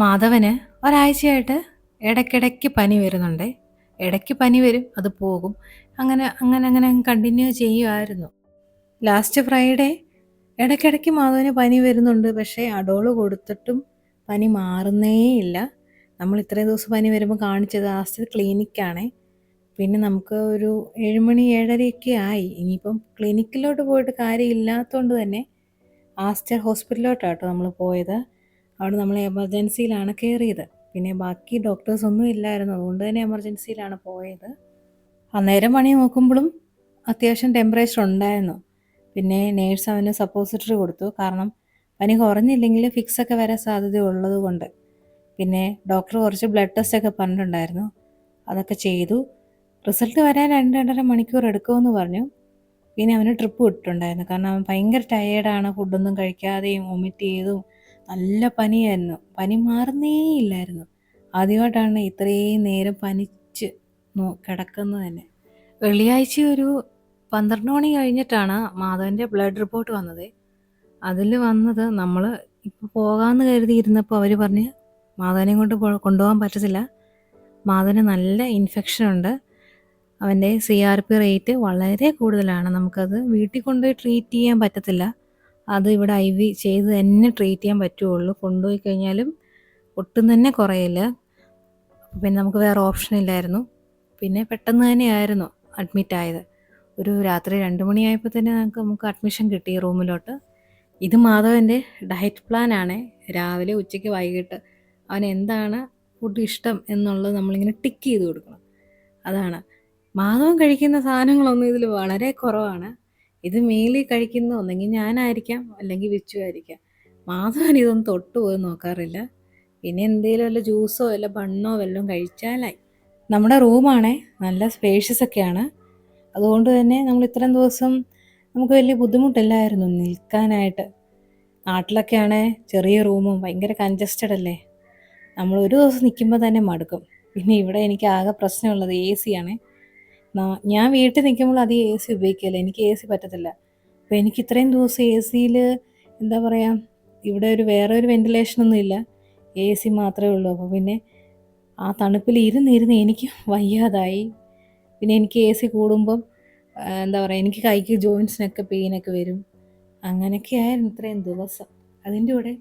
മാധവന് ഒരാഴ്ചയായിട്ട് ഇടയ്ക്കിടയ്ക്ക് പനി വരുന്നുണ്ട്. ഇടയ്ക്ക് പനി വരും, അത് പോകും. അങ്ങനെ അങ്ങനെ അങ്ങനെ കണ്ടിന്യൂ ചെയ്യുമായിരുന്നു. ലാസ്റ്റ് ഫ്രൈഡേ ഇടയ്ക്കിടയ്ക്ക് മാധവന് പനി വരുന്നുണ്ട്. പക്ഷേ അഡോള് കൊടുത്തിട്ടും പനി മാറുന്നേയില്ല. നമ്മൾ ഇത്രയും ദിവസം പനി വരുമ്പോൾ കാണിച്ചത് ലാസ്റ്റ് ക്ലിനിക്കാണേ. പിന്നെ നമുക്ക് ഒരു 7 മണി 7:30 ആയി. ഇനിയിപ്പം ക്ലിനിക്കിലോട്ട് പോയിട്ട് കാര്യമില്ലാത്തതുകൊണ്ട് തന്നെ ആസ്റ്റർ ഹോസ്പിറ്റലിലോട്ടാട്ടോ നമ്മൾ പോയത്. അവിടെ നമ്മൾ എമർജൻസിയിലാണ് കയറിയത്. പിന്നെ ബാക്കി ഡോക്ടേഴ്സ് ഒന്നും ഇല്ലായിരുന്നു, അതുകൊണ്ട് തന്നെ എമർജൻസിയിലാണ് പോയത്. അന്നേരം പണി നോക്കുമ്പോഴും അത്യാവശ്യം ടെമ്പറേച്ചർ ഉണ്ടായിരുന്നു. പിന്നെ നേഴ്സ് അവന് സപ്പോസിറ്ററി കൊടുത്തു, കാരണം പനി കുറഞ്ഞില്ലെങ്കിൽ ഫിക്സൊക്കെ വരാൻ സാധ്യത ഉള്ളത് കൊണ്ട്. പിന്നെ ഡോക്ടർ കുറച്ച് ബ്ലഡ് ടെസ്റ്റൊക്കെ പറഞ്ഞിട്ടുണ്ടായിരുന്നു, അതൊക്കെ ചെയ്തു. റിസൾട്ട് വരാൻ 2-2.5 മണിക്കൂർ എടുക്കുമെന്ന് പറഞ്ഞു. പിന്നെ അവന് ട്രിപ്പ് വിട്ടിട്ടുണ്ടായിരുന്നു, കാരണം അവൻ ഭയങ്കര ടയേർഡാണ്. ഫുഡൊന്നും കഴിക്കാതെയും വൊമിറ്റ് ചെയ്തും നല്ല പനിയായിരുന്നു. പനി മാറുന്നേയില്ലായിരുന്നു. ആദ്യമായിട്ടാണ് ഇത്രയും നേരം പനിച്ച് കിടക്കുന്നത് തന്നെ. വെള്ളിയാഴ്ച ഒരു 12 മണി കഴിഞ്ഞിട്ടാണ് മാധവൻ്റെ ബ്ലഡ് റിപ്പോർട്ട് വന്നത്. അതിൽ വന്നത് നമ്മൾ ഇപ്പോൾ പോകാമെന്ന് കരുതിയിരുന്നപ്പോൾ അവർ പറഞ്ഞ് മാധവനെ കൊണ്ട് കൊണ്ടുപോകാൻ പറ്റത്തില്ല, മാധവന് നല്ല ഇൻഫെക്ഷനുണ്ട്, അവൻ്റെ CRP റേറ്റ് വളരെ കൂടുതലാണ്, നമുക്കത് വീട്ടിൽ കൊണ്ടുപോയി ട്രീറ്റ് ചെയ്യാൻ പറ്റത്തില്ല, അത് ഇവിടെ IV ചെയ്ത് തന്നെ ട്രീറ്റ് ചെയ്യാൻ പറ്റുള്ളൂ, കൊണ്ടുപോയി കഴിഞ്ഞാലും ഒട്ടും തന്നെ കുറയില്ല. പിന്നെ നമുക്ക് വേറെ ഓപ്ഷൻ ഇല്ലായിരുന്നു. പിന്നെ പെട്ടെന്ന് തന്നെയായിരുന്നു അഡ്മിറ്റ് ആയത്. ഒരു രാത്രി 2 മണിയായപ്പോൾ തന്നെ നമുക്ക് അഡ്മിഷൻ കിട്ടി റൂമിലോട്ട്. ഇത് മാധവൻ്റെ ഡയറ്റ് പ്ലാനാണ്. രാവിലെ ഉച്ചയ്ക്ക് വൈകിട്ട് അവൻ എന്താണ് ഫുഡ് ഇഷ്ടം എന്നുള്ളത് നമ്മളിങ്ങനെ ടിക്ക് ചെയ്ത് കൊടുക്കണം. അതാണ് മാധവൻ കഴിക്കുന്ന സാധനങ്ങളൊന്നും ഇതിൽ വളരെ കുറവാണ്. ഇത് മെയിലി കഴിക്കുന്ന ഒന്നെങ്കിൽ ഞാനായിരിക്കാം, അല്ലെങ്കിൽ വിച്ചു ആയിരിക്കാം. മാധവൻ ഇതൊന്നും തൊട്ട് പോയി നോക്കാറില്ല. പിന്നെ എന്തെങ്കിലും വല്ല ജ്യൂസോ വല്ല ബണ്ണോ വല്ലതും കഴിച്ചാലായി. നമ്മുടെ റൂമാണേ നല്ല സ്പേഷ്യസ് ഒക്കെയാണ്, അതുകൊണ്ട് തന്നെ നമ്മൾ ഇത്രയും ദിവസം നമുക്ക് വലിയ ബുദ്ധിമുട്ടില്ലായിരുന്നു നിൽക്കാനായിട്ട്. നാട്ടിലൊക്കെ ആണേ ചെറിയ റൂമും ഭയങ്കര കൺജസ്റ്റഡ് അല്ലേ, നമ്മൾ ഒരു ദിവസം നിൽക്കുമ്പോൾ തന്നെ മടുക്കും. പിന്നെ ഇവിടെ എനിക്ക് ആകെ പ്രശ്നമുള്ളത് AC ആണ്. ഞാൻ വീട്ടിൽ നിൽക്കുമ്പോൾ അധികം AC ഉപയോഗിക്കില്ല, എനിക്ക് AC പറ്റത്തില്ല. അപ്പോൾ എനിക്ക് ഇത്രയും ദിവസം AC എന്താ പറയുക, ഇവിടെ വേറെ ഒരു വെൻറ്റിലേഷനൊന്നും ഇല്ല, AC മാത്രമേ ഉള്ളൂ. അപ്പോൾ പിന്നെ ആ തണുപ്പിൽ ഇരുന്ന് എനിക്ക് വയ്യാതായി. പിന്നെ എനിക്ക് AC കൂടുമ്പം എന്താ പറയുക, എനിക്ക് കൈക്ക് ജോയിൻസിനൊക്കെ പെയിനൊക്കെ വരും. അങ്ങനെയൊക്കെ ആയിരുന്നു ഇത്രയും ദിവസം. അതിൻ്റെ കൂടെ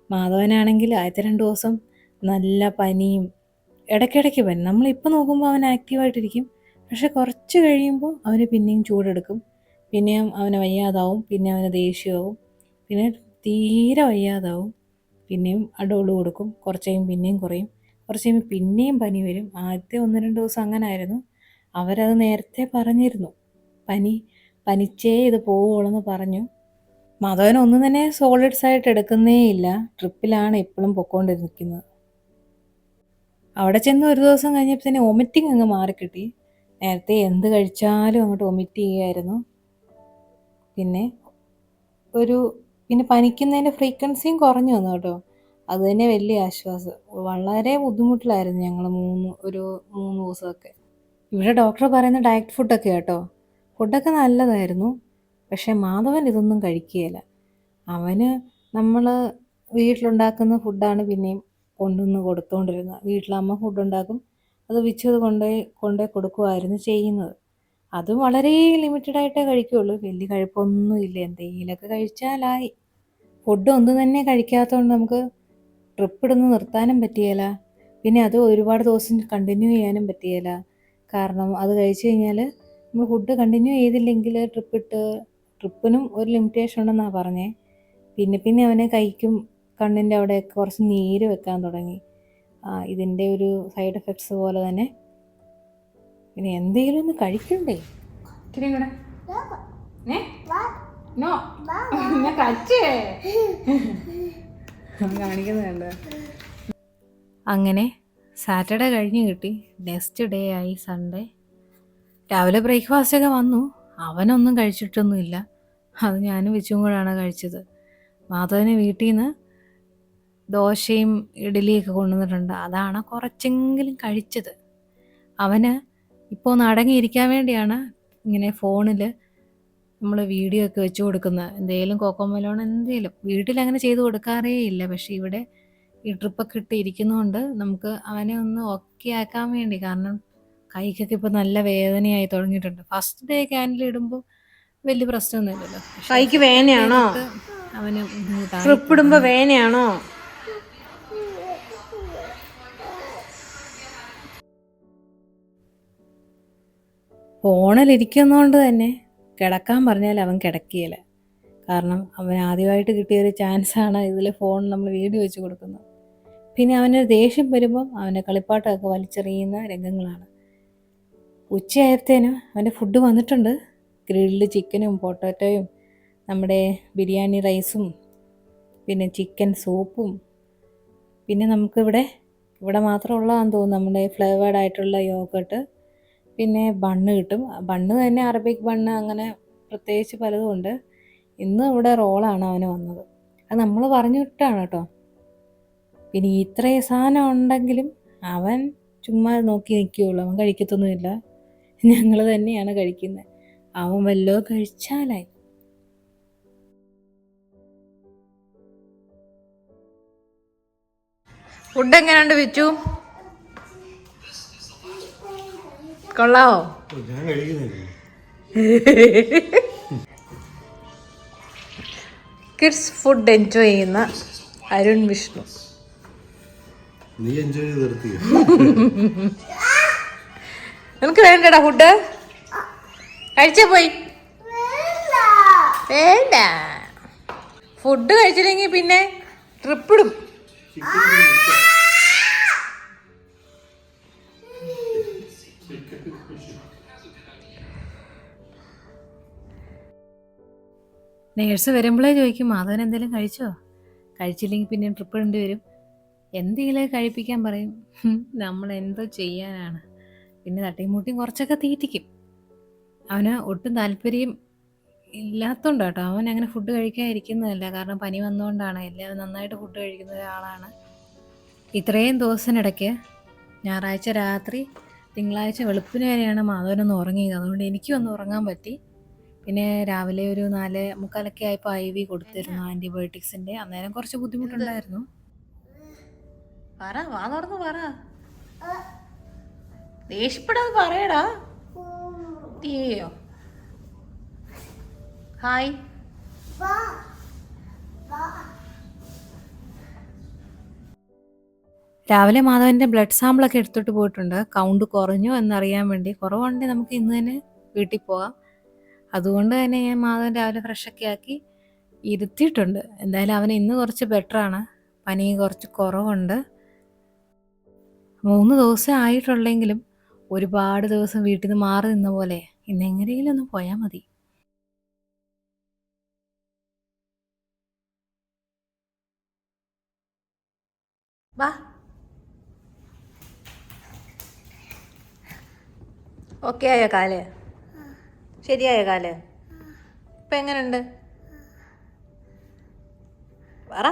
മാധവനാണെങ്കിൽ ആദ്യത്തെ 2 ദിവസം നല്ല പനിയും ഇടയ്ക്കിടയ്ക്ക് പനി. നമ്മളിപ്പോൾ നോക്കുമ്പോൾ അവൻ ആക്റ്റീവായിട്ടിരിക്കും, പക്ഷെ കുറച്ച് കഴിയുമ്പോൾ അവന് പിന്നെയും ചൂടെടുക്കും, പിന്നെയും അവന് വയ്യാതാവും, പിന്നെ അവന് ദേഷ്യമാവും, പിന്നെ തീരെ വയ്യാതാവും, പിന്നെയും അഡോള് കൊടുക്കും, കുറച്ച് കഴിയുമ്പോൾ പിന്നെയും കുറയും, കുറച്ച് കഴിയുമ്പോൾ പിന്നെയും പനി വരും. ആദ്യത്തെ 1-2 ദിവസം അങ്ങനെ ആയിരുന്നു. അവരത് നേരത്തെ പറഞ്ഞിരുന്നു, പനിച്ചേ ഇത് പോവുള്ളൂ പറഞ്ഞു. മാധവൻ ഒന്നും തന്നെ സോളിഡ്സ് ആയിട്ട് എടുക്കുന്നേ ഇല്ല, ട്രിപ്പിലാണ് എപ്പോഴും പൊക്കോണ്ടിരിക്കുന്നത്. അവിടെ ചെന്ന് ഒരു ദിവസം കഴിഞ്ഞപ്പോൾ തന്നെ വൊമിറ്റിംഗ് അങ്ങ് മാറിക്കിട്ടി. നേരത്തെ എന്ത് കഴിച്ചാലും അങ്ങോട്ട് വൊമിറ്റ് ചെയ്യുമായിരുന്നു. പിന്നെ പനിക്കുന്നതിൻ്റെ ഫ്രീക്വൻസിയും കുറഞ്ഞു വന്നു കേട്ടോ, അത് തന്നെ വലിയ ആശ്വാസം. വളരെ ബുദ്ധിമുട്ടിലായിരുന്നു ഞങ്ങൾ 3 ദിവസമൊക്കെ. ഇവിടെ ഡോക്ടർ പറയുന്ന ഡയറ്റ് ഫുഡൊക്കെ കേട്ടോ, ഫുഡൊക്കെ നല്ലതായിരുന്നു. പക്ഷേ മാധവൻ ഇതൊന്നും കഴിക്കുകയില്ല. അവന് നമ്മൾ വീട്ടിലുണ്ടാക്കുന്ന ഫുഡാണ് പിന്നെയും കൊണ്ടുവന്ന് കൊടുത്തുകൊണ്ടിരുന്നത്. വീട്ടിലമ്മ ഫുഡുണ്ടാക്കും, അത് വിച്ചത് കൊണ്ടുപോയി കൊടുക്കുമായിരുന്നു ചെയ്യുന്നത്. അത് വളരെ ലിമിറ്റഡായിട്ടേ കഴിക്കുകയുള്ളൂ, വലിയ കഴിപ്പൊന്നുമില്ല, എന്തെങ്കിലുമൊക്കെ കഴിച്ചാലായി. ഫുഡ് ഒന്നും തന്നെ കഴിക്കാത്തതുകൊണ്ട് നമുക്ക് ട്രിപ്പ് ഇടുന്ന് നിർത്താനും പറ്റിയേല, പിന്നെ അത് ഒരുപാട് ദിവസം കണ്ടിന്യൂ ചെയ്യാനും പറ്റിയേല. കാരണം അത് കഴിച്ചു കഴിഞ്ഞാൽ നമ്മൾ ഫുഡ് കണ്ടിന്യൂ ചെയ്തില്ലെങ്കിൽ ട്രിപ്പിനും ഒരു ലിമിറ്റേഷൻ ഉണ്ടെന്നാണ് പറഞ്ഞേ. പിന്നെ അവനെ കൈക്കും കണ്ണിൻ്റെ അവിടെയൊക്കെ കുറച്ച് നീര് വെക്കാൻ തുടങ്ങി. ഇതിൻ്റെ ഒരു സൈഡ് എഫക്ട്സ് പോലെ തന്നെ. പിന്നെ എന്തെങ്കിലും ഒന്ന് കഴിക്കണ്ടേ, ഇത്തിരി കൂടെ കാണിക്കുന്നുണ്ട്. അങ്ങനെ സാറ്റർഡേ കഴിഞ്ഞ് കിട്ടി. നെക്സ്റ്റ് ഡേ ആയി സൺഡേ. രാവിലെ ബ്രേക്ക്ഫാസ്റ്റൊക്കെ വന്നു, അവനൊന്നും കഴിച്ചിട്ടൊന്നുമില്ല, അത് ഞാനും വിച്ചും കൂടാണ് കഴിച്ചത്. മാധവന് വീട്ടിൽ നിന്ന് ദോശയും ഇഡ്ഡലിയൊക്കെ കൊണ്ടുവന്നിട്ടുണ്ട്, അതാണ് കുറച്ചെങ്കിലും കഴിച്ചത്. അവന് ഇപ്പോൾ ഒന്ന് അടങ്ങിയിരിക്കാൻ വേണ്ടിയാണ് ഇങ്ങനെ ഫോണിൽ നമ്മൾ വീഡിയോ ഒക്കെ വെച്ച് കൊടുക്കുന്ന എന്തെങ്കിലും കോക്കോമലോൺ എന്തെങ്കിലും വീട്ടിലങ്ങനെ ചെയ്ത് കൊടുക്കാറേ ഇല്ല. പക്ഷേ ഇവിടെ ഈ ട്രിപ്പൊക്കെ ഇട്ട് ഇരിക്കുന്നതുകൊണ്ട് നമുക്ക് അവനെ ഒന്ന് ഓക്കെ ആക്കാൻ വേണ്ടി, കാരണം കൈക്കൊക്കെ ഇപ്പോൾ നല്ല വേദനയായി തുടങ്ങിയിട്ടുണ്ട്. ഫസ്റ്റ് ഡേ ക്യാൻഡിൽ ഇടുമ്പോൾ വലിയ പ്രശ്നമൊന്നുമില്ലല്ലോ. പക്ഷേ കൈക്ക് സെക്കൻഡ് ഡേ വേനയാണോ? തൊട്ട് അവന് ബുദ്ധിമുട്ടായി ട്രിപ്പ് ഇടുമ്പോ വേനയാണോ? ഫോണിലിരിക്കുന്നതുകൊണ്ട് തന്നെ കിടക്കാൻ പറഞ്ഞാൽ അവൻ കിടക്കുകയില്ല. കാരണം അവൻ ആദ്യമായിട്ട് കിട്ടിയൊരു ചാൻസാണ് ഇതിൽ ഫോൺ നമ്മൾ വീഡിയോ വെച്ച് കൊടുക്കുന്നത്. പിന്നെ അവന് ദേഷ്യം വരുമ്പം അവൻ്റെ കളിപ്പാട്ടമൊക്കെ വലിച്ചെറിയുന്ന രംഗങ്ങളാണ്. ഉച്ചയായത്തേനും അവൻ്റെ ഫുഡ് വന്നിട്ടുണ്ട്. ഗ്രിൽഡ് ചിക്കനും പൊട്ടാറ്റോയും നമ്മുടെ ബിരിയാണി റൈസും പിന്നെ ചിക്കൻ സൂപ്പും പിന്നെ ഇവിടെ മാത്രമുള്ളതാണെന്ന് തോന്നുന്നു നമ്മുടെ ഫ്ലേവേർഡ് ആയിട്ടുള്ള യോഗട്ട്, പിന്നെ ബണ്ണ് കിട്ടും. ബണ്ണ് തന്നെ അറബിക് ബണ്ണ്, അങ്ങനെ പ്രത്യേകിച്ച് പലതും ഉണ്ട്. ഇന്ന് ഇവിടെ റോളാണ് അവന് വന്നത്. അത് നമ്മൾ പറഞ്ഞു വിട്ടാണ് കേട്ടോ. പിന്നെ ഇത്രയും സാധനം ഉണ്ടെങ്കിലും അവൻ ചുമ്മാ നോക്കി നിൽക്കുകയുള്ളൂ, അവൻ കഴിക്കത്തൊന്നുമില്ല. ഞങ്ങൾ തന്നെയാണ് കഴിക്കുന്നത്. അവൻ വല്ലതും കഴിച്ചാലായി. ഫുഡ് എങ്ങനെയുണ്ട് വിച്ചു? കൊള്ളാവോ? ഞാൻ കഴിക്കുന്നില്ല. കിഡ്സ് ഫുഡ് എൻജോയ് ചെയ്യുന്ന അരുൺ വിഷ്ണു. നീ എൻജോയ് ചെയ്ത് നിർത്തിയോ? നിനക്ക് വേണ്ടടാ ഫുഡ്? കഴിച്ചേ പോയി. വേണ്ട. ഫുഡ് കഴിച്ചില്ലെങ്കിൽ പിന്നെ ട്രിപ്പിടും. നേഴ്സ് വരുമ്പോഴേ ചോദിക്കും മാധവൻ എന്തെങ്കിലും കഴിച്ചോ? കഴിച്ചില്ലെങ്കിൽ പിന്നെ ട്രിപ്പ് ഇടേണ്ടി വരും. എന്തെങ്കിലും കഴിപ്പിക്കാൻ പറയും. നമ്മൾ എന്തോ ചെയ്യാനാണ്. പിന്നെ തട്ടിയും മുട്ടിയും കുറച്ചൊക്കെ തീറ്റിക്കും. അവന് ഒട്ടും താല്പര്യം ഇല്ലാത്തതുകൊണ്ട് കേട്ടോ. അവൻ അങ്ങനെ ഫുഡ് കഴിക്കാതിരിക്കുന്നതല്ല, കാരണം പനി വന്നുകൊണ്ടാണ്. എല്ലാവരും നന്നായിട്ട് ഫുഡ് കഴിക്കുന്ന ഒരാളാണ്. ഇത്രയും ദിവസത്തിനിടയ്ക്ക് ഞായറാഴ്ച രാത്രി തിങ്കളാഴ്ച വെളുപ്പിന് വരെയാണ് മാധവനൊന്ന് ഉറങ്ങിയത്. അതുകൊണ്ട് എനിക്കും ഒന്ന് ഉറങ്ങാൻ പറ്റി. പിന്നെ രാവിലെ ഒരു 4:45 ആയപ്പോൾ IV കൊടുത്തിരുന്നു ആൻറ്റിബയോട്ടിക്സിൻ്റെ. അന്നേരം കുറച്ച് ബുദ്ധിമുട്ടുണ്ടായിരുന്നു. പറ, വാ തുറന്ന് പറ. ദേഷ്യപ്പെടാതെ പറയടാ. ടിവിയോ? ഹായ്. രാവിലെ മാധവൻ്റെ ബ്ലഡ് സാമ്പിളൊക്കെ എടുത്തിട്ട് പോയിട്ടുണ്ട്. കൗണ്ട് കുറഞ്ഞു എന്നറിയാൻ വേണ്ടി. കുറവുണ്ടെങ്കിൽ നമുക്ക് ഇന്ന് തന്നെ വീട്ടിൽ പോകാം. അതുകൊണ്ട് തന്നെ ഞാൻ മാധവൻ രാവിലെ ഫ്രഷൊക്കെ ആക്കി ഇരുത്തിയിട്ടുണ്ട്. എന്തായാലും അവന് ഇന്ന് കുറച്ച് ബെറ്ററാണ്. പനി കുറച്ച് കുറവുണ്ട്. 3 ദിവസം ആയിട്ടുള്ളെങ്കിലും ഒരുപാട് ദിവസം വീട്ടിൽ നിന്ന് മാറി നിന്ന പോലെ ഇന്ന് എങ്ങനെയെങ്കിലും ഒന്ന് പോയാൽ മതി. വാ. ഓക്കെ ആയോ കാല്? ശരിയായോ കാല്? ഇപ്പം എങ്ങനെയുണ്ട്? പറ.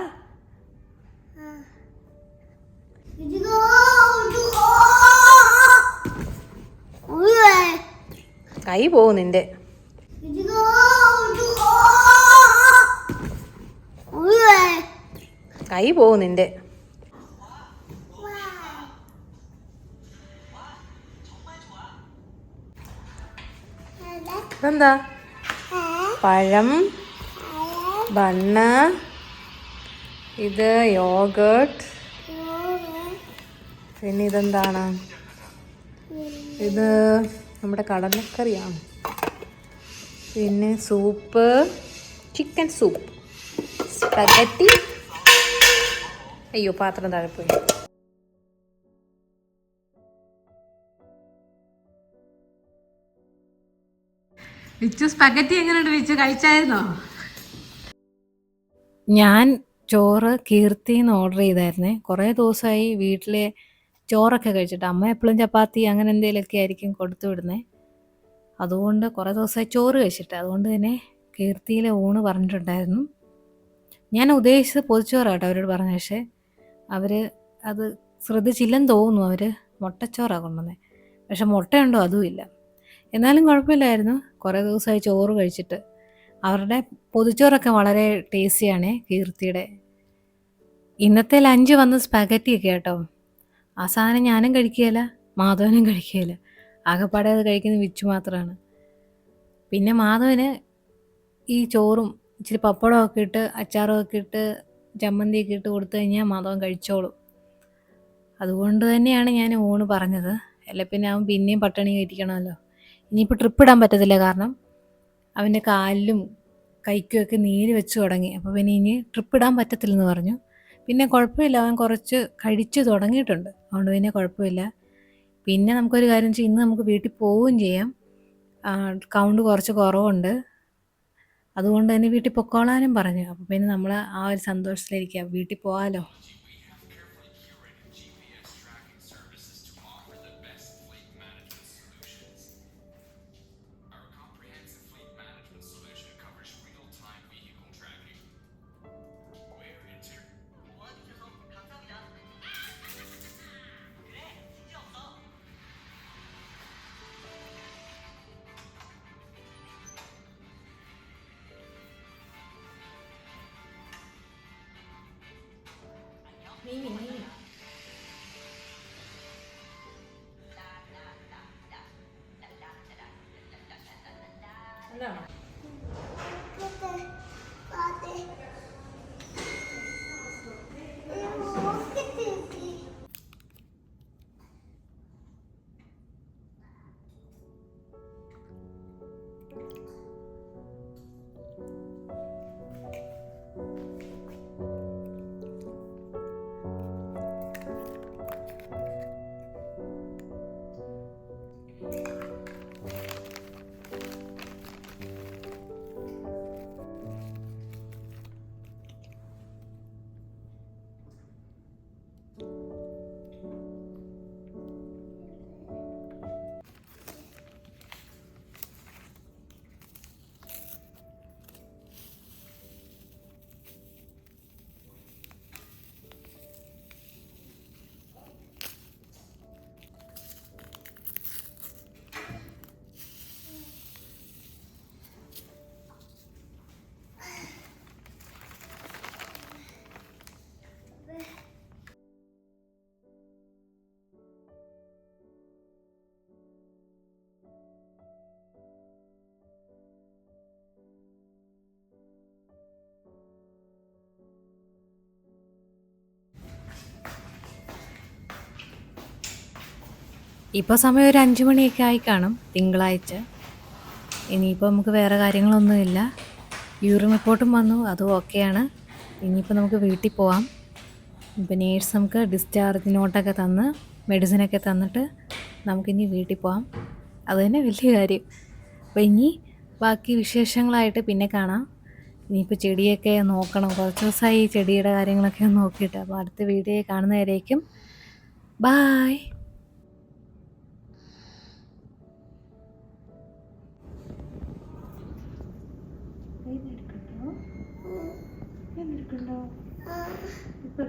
കൈ പോവും നിന്റെ. കൈ പോവും നിന്റെ. എന്താ? പഴം, ബണ്ണ്, ഇത് യോഗട്ട്, പിന്നെ ഇതെന്താണ്? ഇത് നമ്മുടെ കടലക്കറിയാണ്. പിന്നെ സൂപ്പ്, ചിക്കൻ സൂപ്പ്, സ്പഗറ്റി. അയ്യോ, പാത്രം താഴെ പോയി. വിച്ചു സ്പഗറ്റി എങ്ങനെയുണ്ട് വിച്ചു? കഴിച്ചായിരുന്നോ? ഞാൻ ചോറ് കീർത്തിന്ന് ഓർഡർ ചെയ്തായിരുന്നേ. കുറേ ദിവസമായി വീട്ടിലെ ചോറൊക്കെ കഴിച്ചിട്ട്. അമ്മ എപ്പോഴും ചപ്പാത്തി അങ്ങനെ എന്തെങ്കിലുമൊക്കെ ആയിരിക്കും കൊടുത്തു വിടുന്നത്. അതുകൊണ്ട് കുറേ ദിവസമായി ചോറ് കഴിച്ചിട്ട്. അതുകൊണ്ട് തന്നെ കീർത്തിയിലെ ഊണ് പറഞ്ഞിട്ടുണ്ടായിരുന്നു. ഞാൻ ഉദ്ദേശിച്ചത് പൊതിച്ചോറാട്ടോ അവരോട് പറഞ്ഞു. പക്ഷേ അവർ അത് ശ്രദ്ധിച്ചില്ലെന്ന് തോന്നുന്നു. അവർ മുട്ടച്ചോറാണ് കൊണ്ടുവന്നത്. പക്ഷെ മുട്ടയുണ്ടോ അതും ഇല്ല. എന്നാലും കുഴപ്പമില്ലായിരുന്നു. കുറേ ദിവസമായി ചോറ് കഴിച്ചിട്ട്. അവരുടെ പൊതിച്ചോറൊക്കെ വളരെ ടേസ്റ്റിയാണേ കീർത്തിയുടെ. ഇന്നത്തെ ലഞ്ച് വന്ന് സ്പാഗറ്റിയൊക്കെ കേട്ടോ. ആ സാധനം ഞാനും കഴിക്കുകയില്ല, മാധവനും കഴിക്കുകയില്ല. ആകെപ്പാടെ അത് കഴിക്കുന്നത് വിച്ചു മാത്രമാണ്. പിന്നെ മാധവന് ഈ ചോറും ഇച്ചിരി പപ്പടമൊക്കെ ഇട്ട് അച്ചാറുമൊക്കെ ഇട്ട് ചമ്മന്തിയൊക്കെ ഇട്ട് കൊടുത്തു കഴിഞ്ഞാൽ മാധവൻ കഴിച്ചോളും. അതുകൊണ്ട് തന്നെയാണ് ഞാൻ ഊണ് പറഞ്ഞത്. അല്ല പിന്നെ അവൻ പിന്നെയും പട്ടിണി ഇരിക്കണമല്ലോ. ഇനിയിപ്പോൾ ട്രിപ്പ് ഇടാൻ പറ്റത്തില്ല, കാരണം അവൻ്റെ കാലിലും കൈക്കുമൊക്കെ നീര് വെച്ച് തുടങ്ങി. അപ്പോൾ പിന്നെ ഇനി ട്രിപ്പ് ഇടാൻ പറ്റത്തില്ലെന്ന് പറഞ്ഞു. പിന്നെ കുഴപ്പമില്ല, അവൻ കുറച്ച് കഴിച്ച് തുടങ്ങിയിട്ടുണ്ട്, അതുകൊണ്ട് പിന്നെ കുഴപ്പമില്ല. പിന്നെ നമുക്കൊരു കാര്യം വെച്ചാൽ ഇന്ന് നമുക്ക് വീട്ടിൽ പോവുകയും ചെയ്യാം. കൗണ്ട് കുറച്ച് കുറവുണ്ട്, അതുകൊണ്ട് തന്നെ വീട്ടിൽ പൊക്കോളാനും പറഞ്ഞു. അപ്പോൾ പിന്നെ നമ്മൾ ആ ഒരു സന്തോഷത്തിലിരിക്കുക, വീട്ടിൽ പോകാമല്ലോ. ഇപ്പോൾ സമയം ഒരു 5 മണിയൊക്കെ ആയി കാണും, തിങ്കളാഴ്ച. ഇനിയിപ്പോൾ നമുക്ക് വേറെ കാര്യങ്ങളൊന്നുമില്ല. യൂറിൻ റിപ്പോർട്ടും വന്നു, അതും ഓക്കെയാണ്. ഇനിയിപ്പോൾ നമുക്ക് വീട്ടിൽ പോവാം. ഇപ്പോൾ നേഴ്സ് നമുക്ക് ഡിസ്ചാർജ് നോട്ടൊക്കെ തന്ന് മെഡിസിനൊക്കെ തന്നിട്ട് നമുക്കിനി വീട്ടിൽ പോവാം. അത് തന്നെ വലിയ കാര്യം. അപ്പോൾ ഇനി ബാക്കി വിശേഷങ്ങളായിട്ട് പിന്നെ കാണാം. ഇനിയിപ്പോൾ ചെടിയൊക്കെ നോക്കണം, കുറച്ച് ദിവസമായി ഈ ചെടിയുടെ കാര്യങ്ങളൊക്കെ നോക്കിയിട്ട്. അപ്പോൾ അടുത്ത വീഡിയോ കാണുന്നവരേക്കും ബായ്. എടുക്കണ്ടോ? ഇപ്പൊ